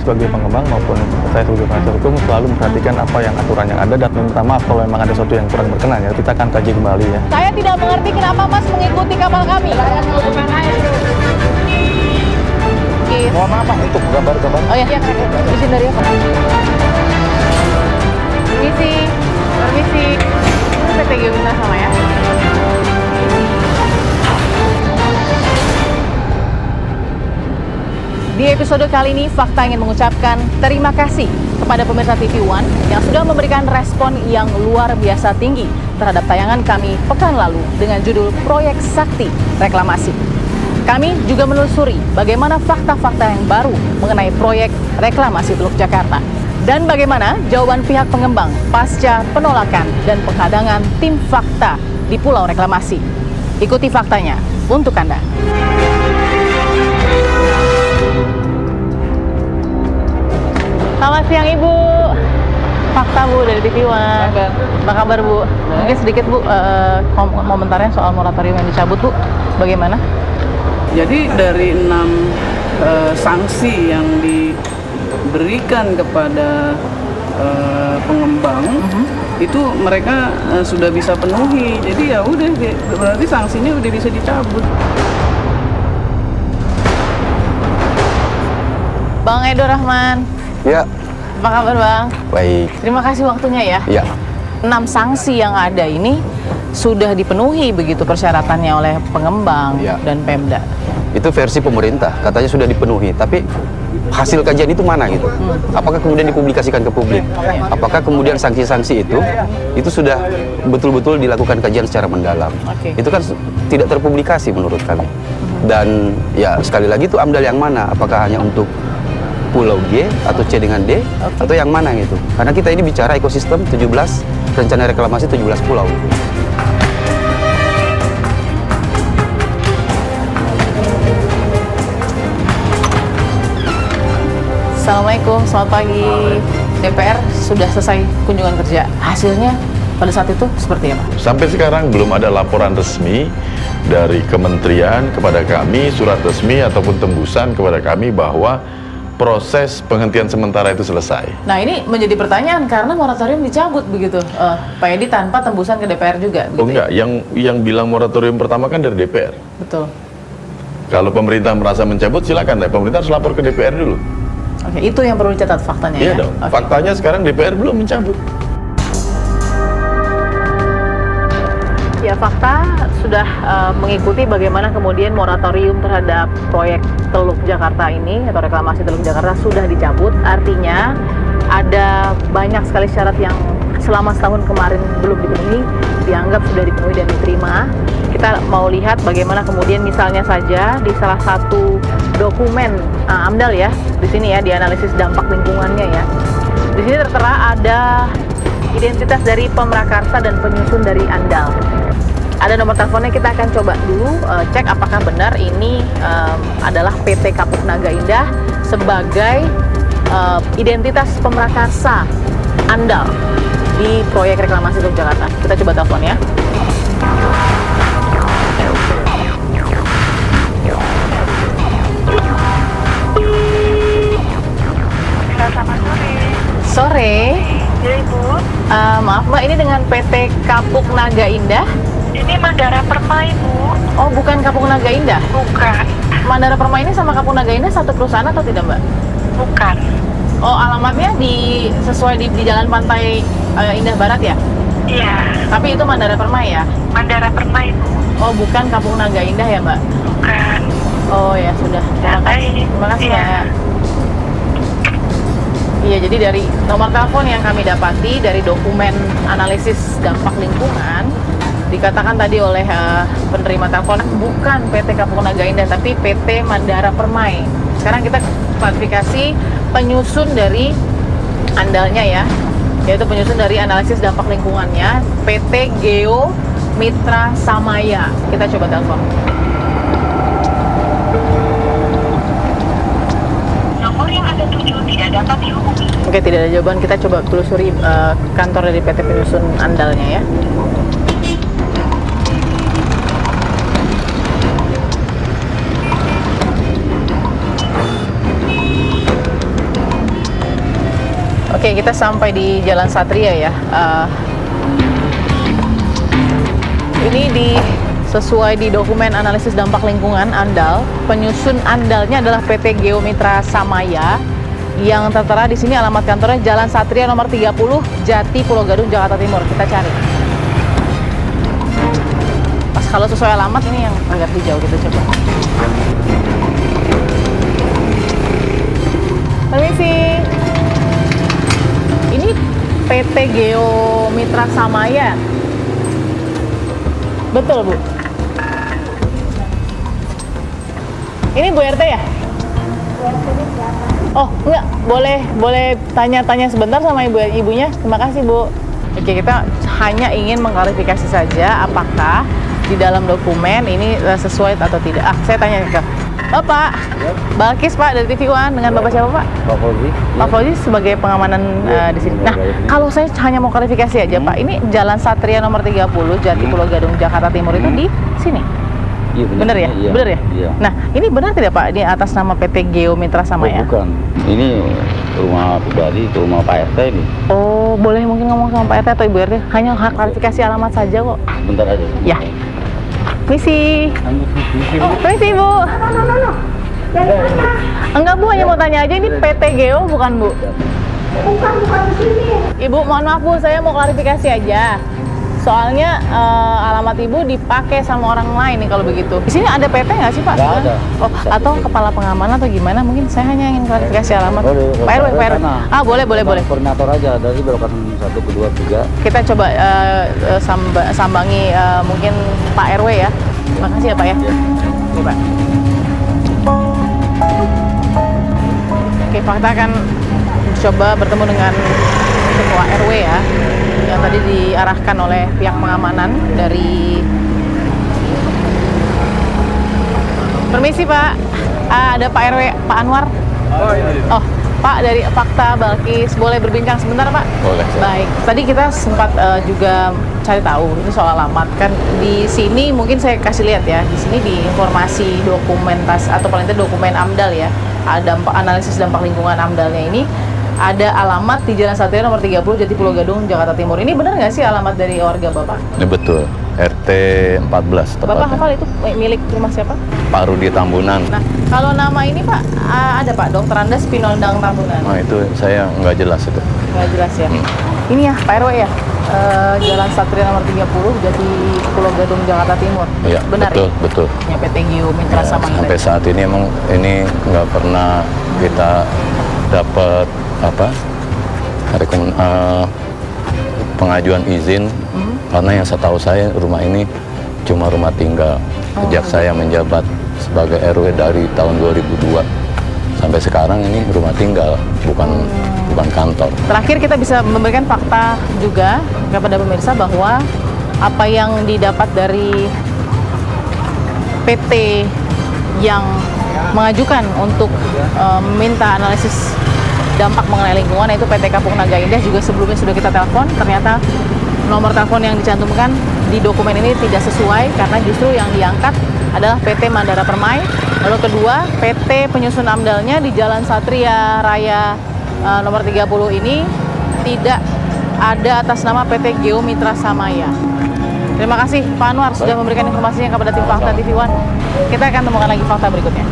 sebagai pengembang maupun saya sebagai penasihat hukum selalu memperhatikan apa yang aturan yang ada dan meminta maaf kalau memang ada sesuatu yang kurang berkenan ya. Kita akan kaji kembali ya. Saya tidak mengerti kenapa Mas mengikuti kapal kami. Mohon maaf Pak untuk gambar-gambar. Oh ya, izin dari apa? Permisi. Ini PTG Winda sama ya. Di episode kali ini, Fakta ingin mengucapkan terima kasih kepada pemirsa TV One yang sudah memberikan respon yang luar biasa tinggi terhadap tayangan kami pekan lalu dengan judul Proyek Sakti Reklamasi. Kami juga menelusuri bagaimana fakta-fakta yang baru mengenai proyek reklamasi Teluk Jakarta dan bagaimana jawaban pihak pengembang pasca penolakan dan penghadangan tim fakta di Pulau Reklamasi. Ikuti faktanya untuk Anda. Selamat siang Ibu. Fakta Bu dari TV One. Apa kabar Bu? Mungkin sedikit Bu komentarnya soal moratorium yang dicabut Bu. Bagaimana? Jadi dari 6 sanksi yang diberikan kepada pengembang itu mereka sudah bisa penuhi. Jadi ya udah berarti sanksinya udah bisa dicabut. Bang Edo Rahman. Ya. Apa kabar Bang? Baik. Terima kasih waktunya ya. Ya. 6 sanksi yang ada ini sudah dipenuhi begitu persyaratannya oleh pengembang Ya. dan Pemda. Itu versi pemerintah, katanya sudah dipenuhi, tapi hasil kajian itu mana gitu? Apakah kemudian dipublikasikan ke publik? Apakah kemudian sanksi-sanksi itu sudah betul-betul dilakukan kajian secara mendalam? Oke. Itu kan tidak terpublikasi menurut kami. Dan ya sekali lagi itu AMDAL yang mana? Apakah hanya untuk Pulau G atau C dengan D atau yang mana gitu? Karena kita ini bicara ekosistem 17 rencana reklamasi 17 pulau. Assalamualaikum, selamat pagi. DPR sudah selesai kunjungan kerja. Hasilnya pada saat itu seperti apa? Sampai sekarang belum ada laporan resmi dari kementerian kepada kami, surat resmi ataupun tembusan kepada kami bahwa proses penghentian sementara itu selesai. Nah ini menjadi pertanyaan karena moratorium dicabut begitu, Pak Edi, tanpa tembusan ke DPR juga. Oh Begitu enggak, yang bilang moratorium pertama kan dari DPR. Betul. Kalau pemerintah merasa mencabut silakan, pemerintah harus lapor ke DPR dulu. Oke, itu yang perlu dicatat faktanya Iya ya. dong. Oke. Faktanya sekarang DPR belum mencabut. Ya, fakta sudah mengikuti bagaimana kemudian moratorium terhadap proyek Teluk Jakarta ini atau reklamasi Teluk Jakarta sudah dicabut. Artinya ada banyak sekali syarat yang selama setahun kemarin belum dipenuhi, dianggap sudah dipenuhi dan diterima. Kita mau lihat bagaimana kemudian misalnya saja di salah satu dokumen AMDAL ya, di sini ya, di analisis dampak lingkungannya ya. Di sini tertera ada identitas dari pemrakarsa dan penyusun dari AMDAL. Ada nomor teleponnya, kita akan coba dulu cek apakah benar ini adalah PT Kapuk Naga Indah sebagai identitas pemrakarsa AMDAL di proyek reklamasi Teluk Jakarta. Kita coba telepon ya. Sore. Ya Ibu, Maaf Mbak, ini dengan PT Kapuk Naga Indah. ini Mandara Permai Bu. Oh, bukan Kapuk Naga Indah. Bukan, Mandara Permai ini sama Kapuk Naga Indah satu perusahaan atau tidak Mbak? bukan. Oh, alamatnya sesuai di Jalan Pantai Indah Barat ya? Iya, Tapi itu Mandara Permai ya? Mandara Permai Bu. Oh, bukan Kapuk Naga Indah ya Mbak? Bukan. Oh ya sudah. Terima kasih. Baik. Terima kasih Iya. Mbak. Iya, jadi dari nomor telepon yang kami dapati dari dokumen analisis dampak lingkungan dikatakan tadi oleh penerima telepon bukan PT Kapuk Naga Indah tapi PT Mandara Permai. Sekarang kita klarifikasi penyusun dari andalnya ya, yaitu penyusun dari analisis dampak lingkungannya PT Geo Mitra Samaya. Kita coba telepon. Nomor yang Anda tuju tidak dapat dihubungi. Oke, tidak ada jawaban. Kita coba telusuri kantor dari PT penyusun andalnya ya. Oke, kita sampai di Jalan Satria ya. Ini sesuai di dokumen analisis dampak lingkungan AMDAL, penyusun AMDAL-nya adalah PT Geomitra Samaya yang tertera di sini alamat kantornya Jalan Satria nomor 30, Jati, Pulau Gadung, Jakarta Timur. Kita cari. Pas kalau sesuai alamat ini yang agak hijau, kita coba. Permisi. Ini PT Geomitra Samaya. Betul, Bu. Ini Bu RT ya? Oh, enggak. Boleh tanya-tanya sebentar sama ibunya. Terima kasih, Bu. Oke, kita hanya ingin mengklarifikasi saja apakah di dalam dokumen ini sesuai atau tidak. Saya tanya ke Bapak. Balkis, Pak, dari TV One. Dengan Bapak siapa, Pak? Pak Fauzi. Pak Fauzi sebagai pengamanan di sini. Nah, kalau saya hanya mau klarifikasi aja, Pak. Ini Jalan Satria nomor 30, Jati, Pulau Gadung, Jakarta Timur itu di sini. Iya, Bener ya? Iya. Bener ya? Iya. Nah, ini benar tidak, Pak? Ini atas nama PT Geomitra Samaya? Oh, bukan. Ini rumah pribadi, itu rumah Pak RT ini. Oh, boleh mungkin ngomong sama Pak RT atau Ibu RT? Hanya hak klarifikasi alamat saja kok. Bentar aja. Ya. Misi. Oh, misi, Bu. Enggak, Bu, hanya mau tanya aja, ini PT Geo bukan, Bu? Bukan di sini. Ibu, mohon maaf, Bu, saya mau klarifikasi aja. Soalnya alamat Ibu dipakai sama orang lain nih kalau begitu. Di sini ada PT nggak sih, Pak? Nggak ada. Oh, atau kepala pengamanan atau gimana? Mungkin saya hanya ingin klarifikasi alamat. Pak RW, Pak RW. Ah, boleh. Koordinator aja dari belokan 1, 2, 3. Kita coba sambangi mungkin Pak RW ya. Terima kasih ya, Pak ya. Oke, Pak. Oke, Pak, kita akan coba bertemu dengan Ketua RW ya, yang tadi diarahkan oleh pihak pengamanan dari. Permisi, Pak. Ada Pak RW, Pak Anwar. Oh, Pak, dari Fakta Balkis, boleh berbincang sebentar, Pak? Boleh. Baik, tadi kita sempat juga cari tahu ini soal alamat kan. Di sini mungkin saya kasih lihat ya, di sini di informasi dokumentasi atau paling tidak dokumen AMDAL ya, ada analisis dampak lingkungan AMDAL-nya ini ada alamat di Jalan Satria nomor 30, Jati, Pulau Gadung, Jakarta Timur. Ini benar nggak sih alamat dari warga Bapak? Ini betul, RT 14 tepatnya. Bapak hafal itu milik rumah siapa? Pak Rudi Tambunan. Nah, kalau nama ini Pak, ada Pak, Dr. Andes Pinondang Tambunan. Nah itu saya nggak jelas itu. Nggak jelas ya. Ini ya, Pak RW ya, Jalan Satria nomor 30, Jati, Pulau Gadung, Jakarta Timur. Iya, benar betul, ya? betul. Ya, PT Geomitra Ya, Samaya. sampai saat ini emang ini nggak pernah kita dapat pengajuan izin karena yang setahu saya rumah ini cuma rumah tinggal. Sejak saya menjabat sebagai RW dari tahun 2002 sampai sekarang ini rumah tinggal, bukan kantor. Terakhir kita bisa memberikan fakta juga kepada pemirsa bahwa apa yang didapat dari PT yang mengajukan untuk meminta analisis dampak mengenai lingkungan, yaitu PT Kapuk Naga Indah, juga sebelumnya sudah kita telepon. Ternyata nomor telepon yang dicantumkan di dokumen ini tidak sesuai karena justru yang diangkat adalah PT Mandara Permai. Lalu kedua, PT penyusun AMDAL-nya di Jalan Satria Raya nomor 30 ini tidak ada atas nama PT Geomitra Samaya. Terima kasih Pak Anwar sudah memberikan informasinya kepada tim Fakta TV One. Kita akan temukan lagi fakta berikutnya.